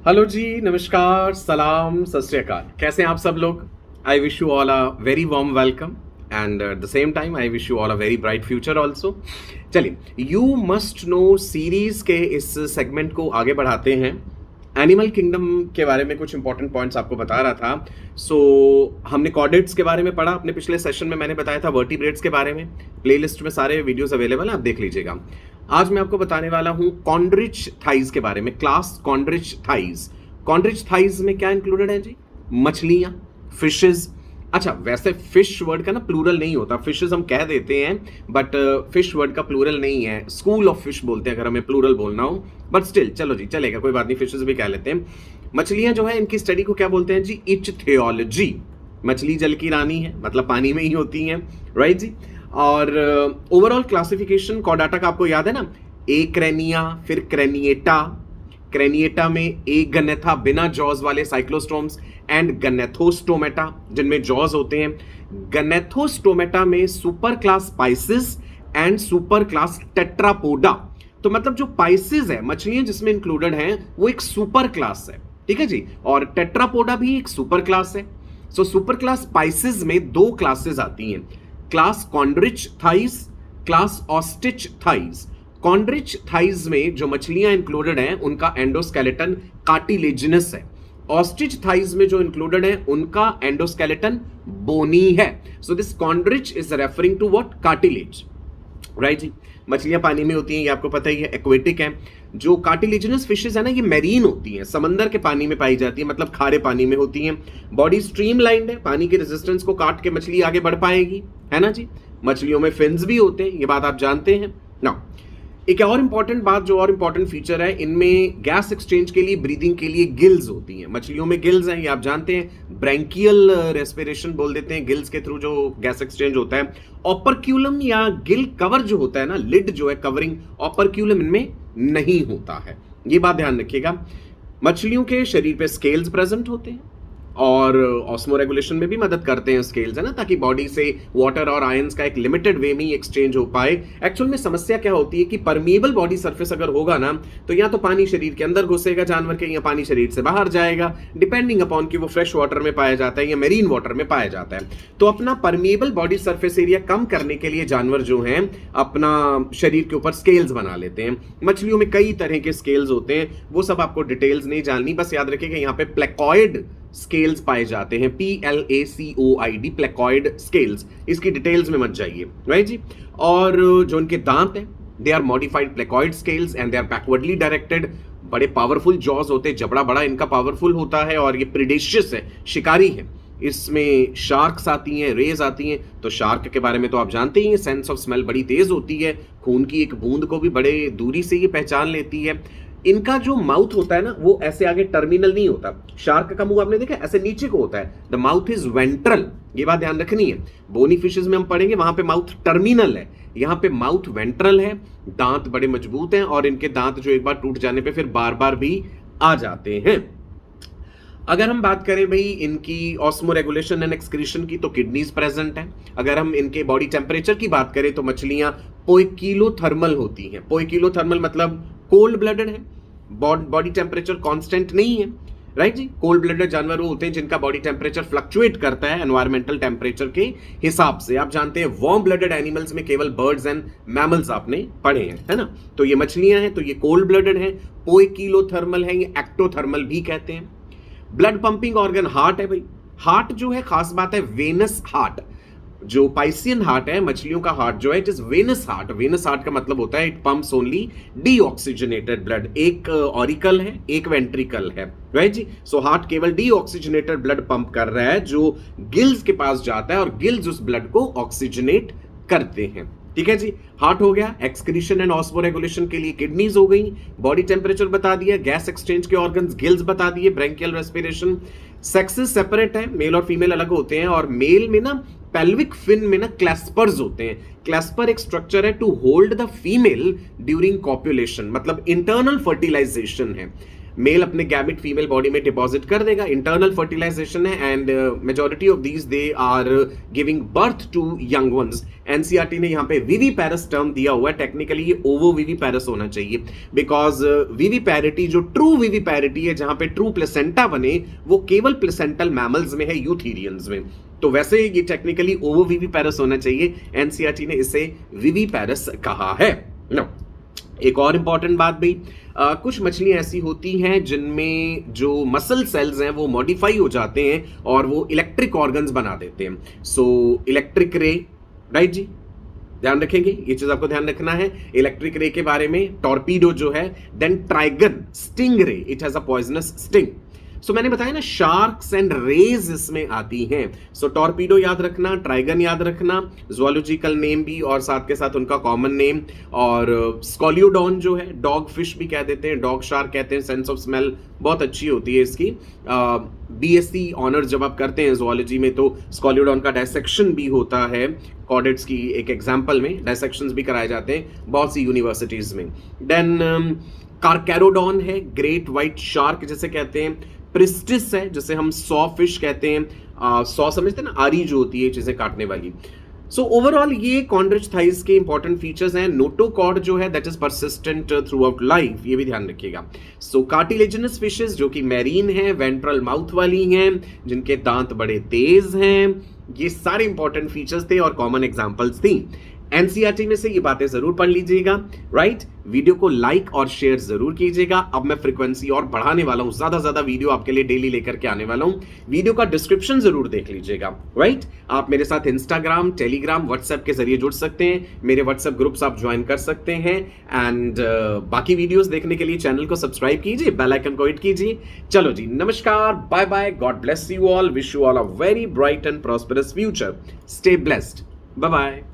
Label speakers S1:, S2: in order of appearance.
S1: Hello जी, नमस्कार, सलाम, सत श्री अकाल। कैसे हैं आप सब लोग? I wish you all a very warm welcome and at the same time I wish you all a very bright future also. चलिए, यू मस्ट नो सीरीज के इस सेगमेंट को आगे बढ़ाते हैं। एनिमल किंगडम के बारे में कुछ इंपॉर्टेंट पॉइंट्स आपको बता रहा था। हमने कॉर्डेट्स के बारे में पढ़ा अपने पिछले सेशन में, मैंने बताया था वर्टिब्रेट्स के बारे में। प्लेलिस्ट में सारे वीडियोस अवेलेबल हैं, आप देख लीजिएगा। आज मैं आपको बताने वाला हूं कॉन्ड्रिच थाइज के बारे में, क्लास कॉन्ड्रिच थाइज। कॉन्ड्रिच थाइज में क्या इंक्लूडेड है जी? मछलियां, फिशेज। अच्छा, वैसे फिश वर्ड का ना प्लूरल नहीं होता, फिशेज हम कह देते हैं, बट फिश वर्ड का प्लूरल नहीं है। स्कूल ऑफ फिश बोलते हैं अगर हमें प्लूरल बोलना हो, बट स्टिल चलो जी, चलेगा, कोई बात नहीं, फिशेज भी कह लेते हैं। मछलियां जो है, इनकी स्टडी को क्या बोलते हैं जी? इच्थियोलॉजी। मछली जल की रानी है, मतलब पानी में ही होती हैं, राइट जी। और ओवरऑल क्लासिफिकेशन कॉर्डाटा का आपको याद है ना? ए क्रेनिया, फिर क्रेनिएटा। क्रेनिएटा में ए गनेथा बिना जॉज वाले साइक्लोस्टोम्स एंड गनेथोस्टोमेटा जिनमें जॉज होते हैं। गनेथोस्टोमेटा में super class Pisces and super class Tetrapoda. तो मतलब जो पाइसिस है, मछलियां जिसमें इंक्लूडेड हैं, वो एक सुपर क्लास है, ठीक है जी। और टेट्रापोडा भी एक सुपर क्लास है। सो सुपर क्लास पाइसिस में दो क्लासेस आती हैं, class chondrichthyes, class osteichthyes. Chondrichthyes में जो मछलियां इंक्लूडेड हैं उनका एंडोस्केलेटन कार्टिलेजिनस है। ऑस्टिच थाइज में जो इंक्लूडेड है उनका एंडोस्केलेटन बोनी है। So this chondrich is referring to what? Cartilage, right जी। मछलियां पानी में होती हैं, ये आपको पता ही है, एक्वेटिक है। जो कार्टिलेजिनस फिशेस है ना, ये मैरीन होती हैं, समंदर के पानी में पाई जाती है, मतलब खारे पानी में होती हैं। बॉडी स्ट्रीमलाइंड है, पानी की रेजिस्टेंस को काट के मछली आगे बढ़ पाएगी, है ना जी। मछलियों में फिन्स भी होते हैं, ये बात आप जानते हैं ना। एक और इंपॉर्टेंट बात, जो और इंपॉर्टेंट फीचर है, इनमें गैस एक्सचेंज के लिए, ब्रीदिंग के लिए गिल्स होती हैं। मछलियों में गिल्स हैं, ये आप जानते हैं। ब्रैंकियल रेस्पिरेशन बोल देते हैं, गिल्स के थ्रू जो गैस एक्सचेंज होता है। ऑपरक्यूलम या गिल कवर जो होता है ना, लिड जो है कवरिंग, ऑपरक्यूलम इनमें नहीं होता है, ये बात ध्यान रखिएगा। मछलियों के शरीर पे स्केल्स प्रेजेंट होते हैं और ऑस्मो रेगुलेशन में भी मदद करते हैं स्केल्स, है ना, ताकि बॉडी से वाटर और आयंस का एक लिमिटेड वे में ही एक्सचेंज हो पाए। एक्चुअल में समस्या क्या होती है कि परमिएबल बॉडी सरफेस अगर होगा ना, तो या तो पानी शरीर के अंदर घुसेगा जानवर के, या पानी शरीर से बाहर जाएगा, डिपेंडिंग अपॉन कि वो फ्रेश वाटर में पाया जाता है या मेरीन वाटर में पाया जाता है। तो अपना परमिएबल बॉडी सरफेस एरिया कम करने के लिए जानवर जो हैं अपना शरीर के ऊपर स्केल्स बना लेते हैं। मछलियों में कई तरह के स्केल्स होते हैं, वो सब आपको डिटेल्स नहीं जाननी, बस याद रखिएगा यहाँ पे प्लेकॉइड स्केल्स पाए जाते हैं, PLACOID, प्लेकॉइड स्केल्स। इसकी डिटेल्स में मत जाइए, राइट जी। और जो उनके दांत हैं, they are modified placoid scales and they are backwardly directed. बड़े पावरफुल जॉज होते हैं, जबड़ा बड़ा इनका पावरफुल होता है, और ये प्रिडेशियस है, शिकारी है। इसमें शार्क्स आती हैं, रेज आती हैं। तो शार्क के बारे में तो आप जानते ही हैं, सेंस ऑफ स्मेल बड़ी तेज होती है, खून की एक बूंद को भी बड़े दूरी से ये पहचान लेती है। इनका जो माउथ होता है ना, वो ऐसे आगे टर्मिनल नहीं होता। शार्क का मुंह आपने देखा ऐसे नीचे को होता है, द माउथ इज वेंट्रल, ये बात ध्यान रखनी है। बोनी फिशेस में हम पढ़ेंगे, वहां पे माउथ टर्मिनल है, यहाँ पे माउथ वेंट्रल है। दांत बड़े मजबूत हैं, और इनके दांत जो एक बार टूट जाने पे फिर बार बार भी आ जाते हैं। अगर हम बात करें भाई इनकी ऑस्मो रेगुलेशन एंड एक्सक्रीशन की, तो किडनीज प्रेजेंट है। अगर हम इनके बॉडी टेम्परेचर की बात करें, तो मछलियां पोइकिलोथर्मल होती हैं। पोइकिलोथर्मल मतलब कोल्ड ब्लडेड है, बॉडी टेम्परेचर कांस्टेंट नहीं है, राइट जी। कोल्ड ब्लडेड जानवर वो होते हैं जिनका बॉडी टेम्परेचर फ्लक्चुएट करता है एनवायरमेंटल टेम्परेचर के हिसाब से। आप जानते हैं वार्म ब्लडेड एनिमल्स में केवल बर्ड्स एंड मैमल्स आपने पढ़े हैं, है ना। तो ये मछलियां हैं, तो ये कोल्ड ब्लडेड हैं, पोइकिलोथर्मल हैं, ये एक्टोथर्मल भी कहते हैं। ब्लड पंपिंग ऑर्गन हार्ट है भाई। हार्ट जो है, खास बात है, वेनस हार्ट। जो पाइसियन हार्ट है, मछलियों का हार्ट जो है, it is venous heart. Venous heart का मतलब होता है it pumps only deoxygenated blood. एक ऑरिकल है, एक वेंट्रिकल है, राइट जी। सो हार्ट केवल डीऑक्सीजनेटेड ब्लड पंप कर रहा है, जो गिल्स के पास जाता है, और गिल्स उस ब्लड को ऑक्सीजनेट करते हैं, ठीक है जी। हार्ट हो गया। एक्सक्रीशन एंड ऑस्मो रेगुलेशन के लिए किडनीज हो गई। बॉडी टेम्परेचर बता दिया। गैस एक्सचेंज के ऑर्गन्स गिल्स बता दिए। Branchial respiration. सेक्सेस सेपरेट है, मेल और फीमेल अलग होते हैं, और मेल में ना पेल्विक फिन में ना क्लैस्पर्स होते हैं। क्लैस्पर एक स्ट्रक्चर है to hold the female during copulation, मतलब इंटरनल फर्टिलाइजेशन है। मेल अपने गैमेट फीमेल बॉडी में डिपॉजिट कर देगा, इंटरनल फर्टिलाइजेशन है, and majority of these they are giving birth to young ones. NCERT ने यहाँ पे विविपैरस टर्म दिया हुआ है, टेक्निकली ये ओवो विविपैरस होना चाहिए, बिकॉज विविपैरिटी जो ट्रू विविपैरिटी है, जहां पे ट्रू प्लेसेंटा बने, वो केवल प्लेसेंटल मैमल्स में है, यूथीरियंस में। तो वैसे ये टेक्निकली ओवो विविपैरस होना चाहिए, एनसीईआरटी ने इसे विविपैरस कहा है। नो, एक और इंपॉर्टेंट बात भी, कुछ मछलियां ऐसी होती हैं जिनमें जो मसल सेल्स हैं वो मॉडिफाई हो जाते हैं और वो इलेक्ट्रिक ऑर्गन्स बना देते हैं। सो इलेक्ट्रिक रे, राइट जी, ध्यान रखेंगे, ये चीज आपको ध्यान रखना है इलेक्ट्रिक रे के बारे में। टॉर्पीडो जो है, then trygon, stingray, it has a poisonous sting. So मैंने बताया ना, शार्क्स एंड रेज इसमें आती हैं। सो टॉर्पीडो याद रखना, ट्राइगन याद रखना, ज़ूलॉजिकल नेम भी और साथ के साथ उनका कॉमन नेम। और स्कॉलियोडॉन जो है, डॉग फिश भी कह देते हैं, डॉग शार्क कहते हैं, सेंस ऑफ स्मेल बहुत अच्छी होती है इसकी। बीएससी ऑनर जब आप करते हैं ज़ूलॉजी में, तो स्कॉलियोडॉन का डायसेक्शन भी होता है, कॉर्डेट्स की एक एग्जाम्पल में डायसेक्शंस भी कराए जाते हैं बहुत सी यूनिवर्सिटीज में। देन कार्कैरोडॉन है, ग्रेट व्हाइट शार्क जिसे कहते हैं। प्रिस्टिस है, जिसे हम सॉ फिश कहते हैं, सॉ समझते हैं ना, आरी जो होती है चीजें काटने वाली। सो ओवरऑल ये कॉन्ड्रिच थाइस के इंपॉर्टेंट फीचर्स हैं। नोटोकॉर्ड जो है, that is persistent through out life, ये भी ध्यान रखिएगा। सो कार्टिलेजिनस फिशेस जो कि मैरीन है, वेंट्रल माउथ वाली हैं, जिनके दांत बड़े तेज हैं, ये सारे इंपॉर्टेंट फीचर्स थे और कॉमन एग्जांपल्स थी। एनसीईआरटी में से ये बातें जरूर पढ़ लीजिएगा, राइट। वीडियो को लाइक और शेयर जरूर कीजिएगा। अब मैं फ्रीक्वेंसी और बढ़ाने वाला हूं, ज्यादा ज्यादा वीडियो आपके लिए डेली लेकर के आने वाला हूं। वीडियो का डिस्क्रिप्शन जरूर देख लीजिएगा, राइट। आप मेरे साथ इंस्टाग्राम, टेलीग्राम, व्हाट्सएप के जरिए जुड़ सकते हैं, मेरे व्हाट्सएप ग्रुप्स आप ज्वाइन कर सकते हैं। एंड बाकी वीडियोस देखने के लिए चैनल को सब्सक्राइब कीजिए, बेल आइकन को हिट कीजिए। चलो जी, नमस्कार, bye bye, God bless you all, wish you all a very bright and prosperous future, stay blessed, bye bye.